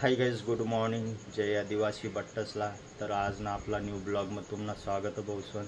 हाय guys, good morning. जय आदिवासी बट्टसला. तर आज ना आपला न्यू ब्लॉगमध्ये तुम्हाला स्वागत भाऊसन.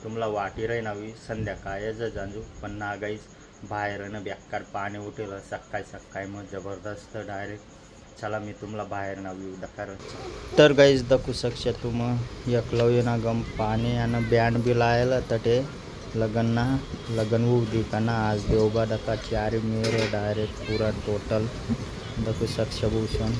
तुम्हाला वाटी राही नावी संध्याकाळ जांजू पण ना गाईज बाहेर ना बेकार पाणी उठेल सकाळी सकाळी मग जबरदस्त डायरेक्ट. चला मी तुम्हाला बाहेर नावी दकार. तर गाईज दखू शकशे तुम एकलव्य ना गम पाणी आणि बँड बी लायला तटे लगन वो दिखा ना आज देवबा दका 4 मेरे डायरेक्ट पूरा टोटल दखू शकशे भूषण.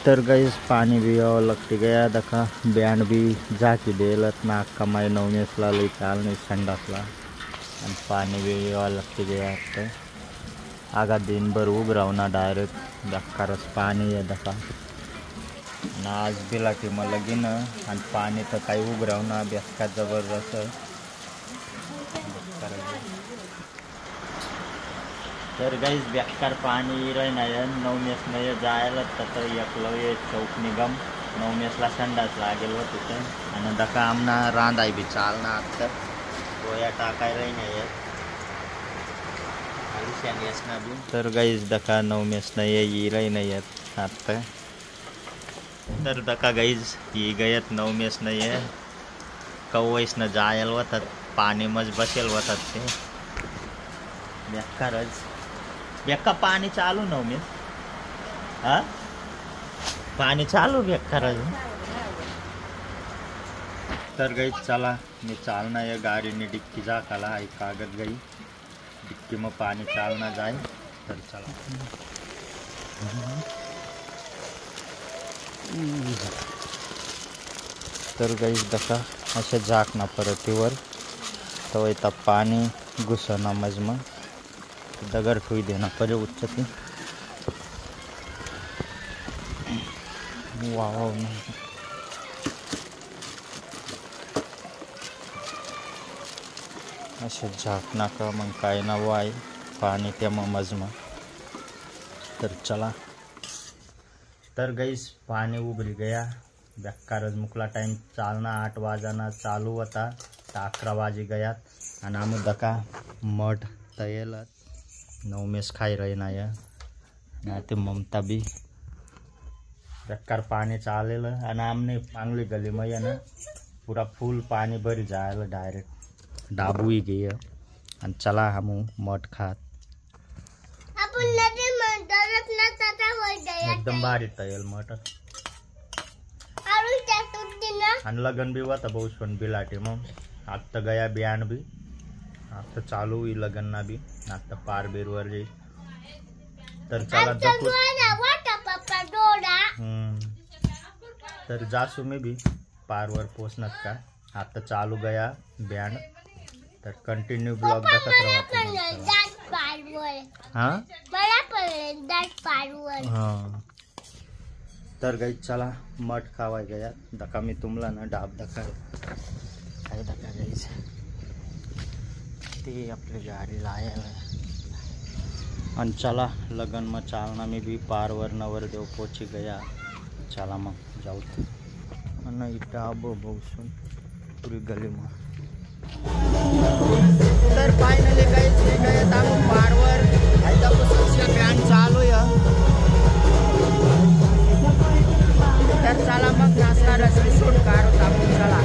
तर गाइस पानी भी और लगती गया दखा बैंड भी जाकी देलत ना कमाई नवनेसला लई चाल नहीं संडासला आणि पानी भी और लगती गया. तो आगा दिन भर उगरावना डायरेक्ट दक्कारच पानी है दखा ना आज बिला की मग लगीन आणि पाणी तर काही उगरावना बेसका जबरदस्त. तर गाईज बेकार पाणी नाही नवमेस नाही जायला तर एकलव्य चौक निगम नवमेसला संडास लागेल व तिथे आणि दका आमना रांधाय बी चालना आता गोया टाकायला नाही बी. तर गाईज दका नवमेस नाही येईल नाही आहेत आता. तर दका गाईज ही गयत नवमेस नाही आहे कवैस न जायल होतात पाणी मज बसेल होतात ते बेकारच बेका पाणी चालू नवमेस. हा पाणी चालू बेकार. तर गई चला मी चालना या गाडीने डिक्की जा काला आई कागद गई डिक्की में पानी चालना जाए. तर चला तर गई दका असे झाकना परतीवर तो इथं पाणी घुसना मजमा दगड ठोई देना पड़े उच्चती. वाव असे झाकना का मग काय ना वाय पाणी त्या मजमा. तर चला तर गईस पानी उगली गया बेकारच मुकला टाइम चालना 8 वाजाना चालू होता तर 11 वाजे गयात आणि आम्ही दका मठ तयेला नवमेस खाई रही ना या ते ममता भी बेकार पानी चालेलं आणि आमने चांगली गली में ना पूरा फुल पानी भरी जायला डायरेक्ट डाबू ही गई आणि चला हम मठ खात एकदम भारी तयल मठ आणि लगन भी हुआ था बहुत पण बिलाटी मग आता गया बयान भी आता चालू हुई लगन ना भी आता पार बेरवर जाई. तर चला तर जासू में भी पारवर पोचणार का आता चालू गया बँड. तर कंटिन्यू ब्लॉग बघत राहा. हाँ तर गई चला मठ खावाय गया दका मी तुमला ना डाब दका काय दका गाईच ते आपली गाडी लायल आणि चला लगन में चालना में भी पारवर नवरदेव पोची गया. चला मग जाऊ आणि डाब बहुसून पूरी गली में. तर फायनली गाईच गए आपण पारवर बँड चालू या. तर चला मग नाचणार असली शूट काढू आपण. चला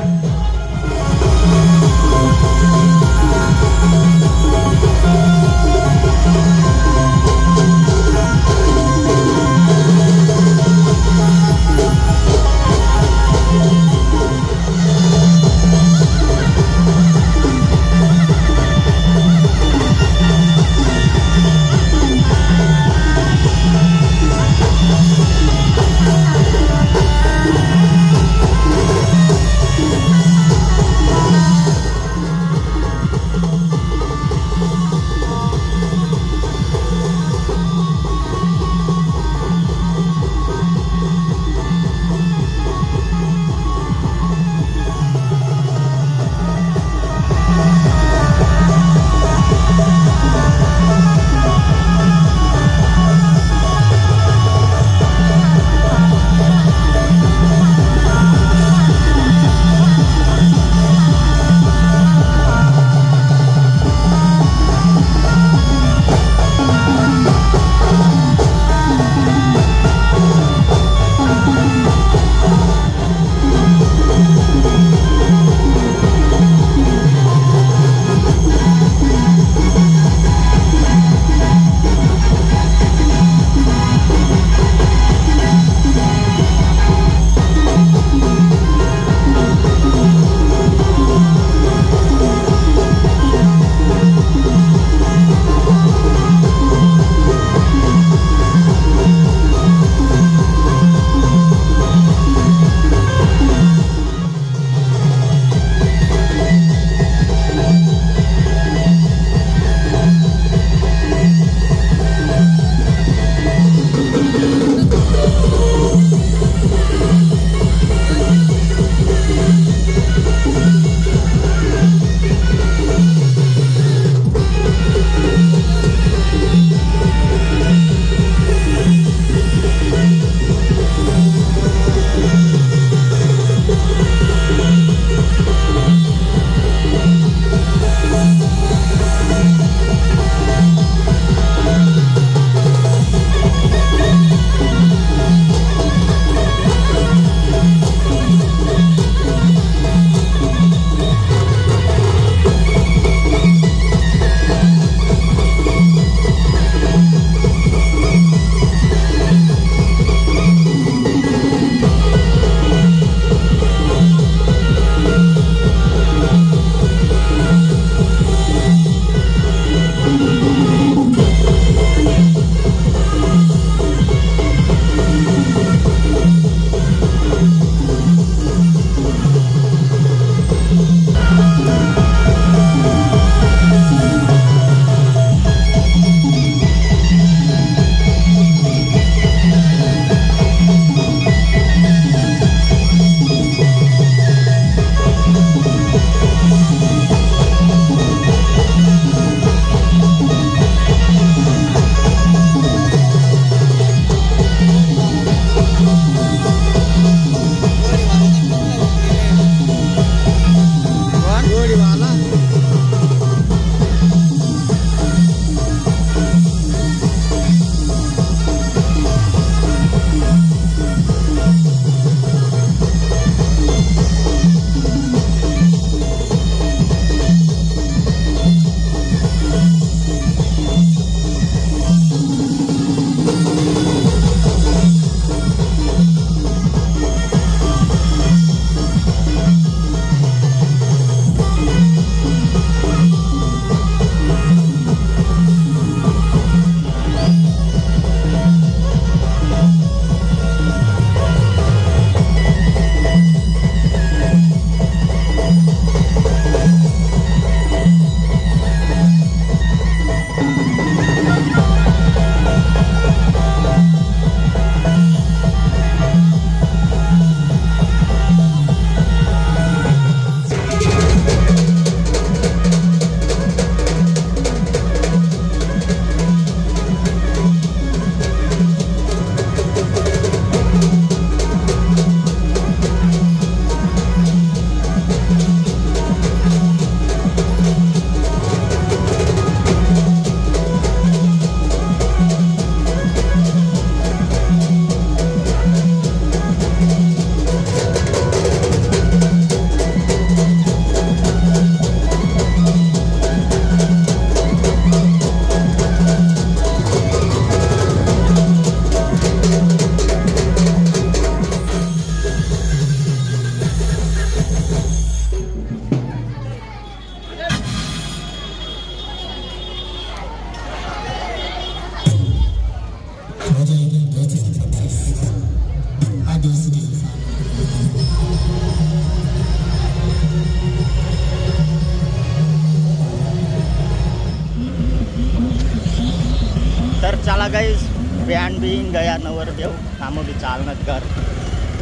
तर चला गाईज बँड बिन गया नवरदेव आम्ही बी चालणार घर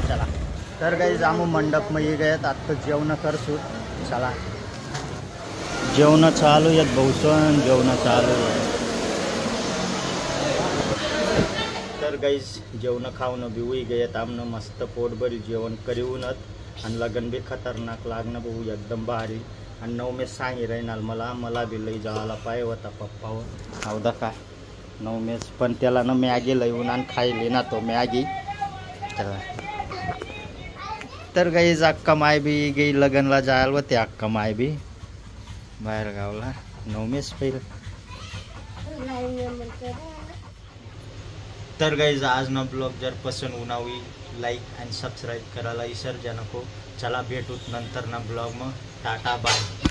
चला. तर गाईज आम्ही मंडप मध्ये गयात आता जेवण करसू. चला जेवण चालू आहेत भाऊसन जेवण चालू आहे. तर गाईज जेवण खाऊन बिवई गयात आमनं मस्त पोटभरी जेवण करीऊनच आणि लगन बी खतरनाक लागणं भाऊ एकदम भारी. आणि नवमेश सांगी राहणार मला बी लई जायला पाय होता पप्पावर हवदा काय नवमेश पण त्याला ना मॅगी लईऊन आणि खायली ना तो मॅगी. तर गाईज अक्का माय बी गेई लगनला जायला होते अक्का माय बी बाहेर गावला नवमेश पहिलं. तर गाईज आज ना ब्लॉग जर पसंत होणावी लाईक आणि सबस्क्राईब करायला विसर्जा नको. चला भेटूत नंतर ना ब्लॉग मग टाटा बाय.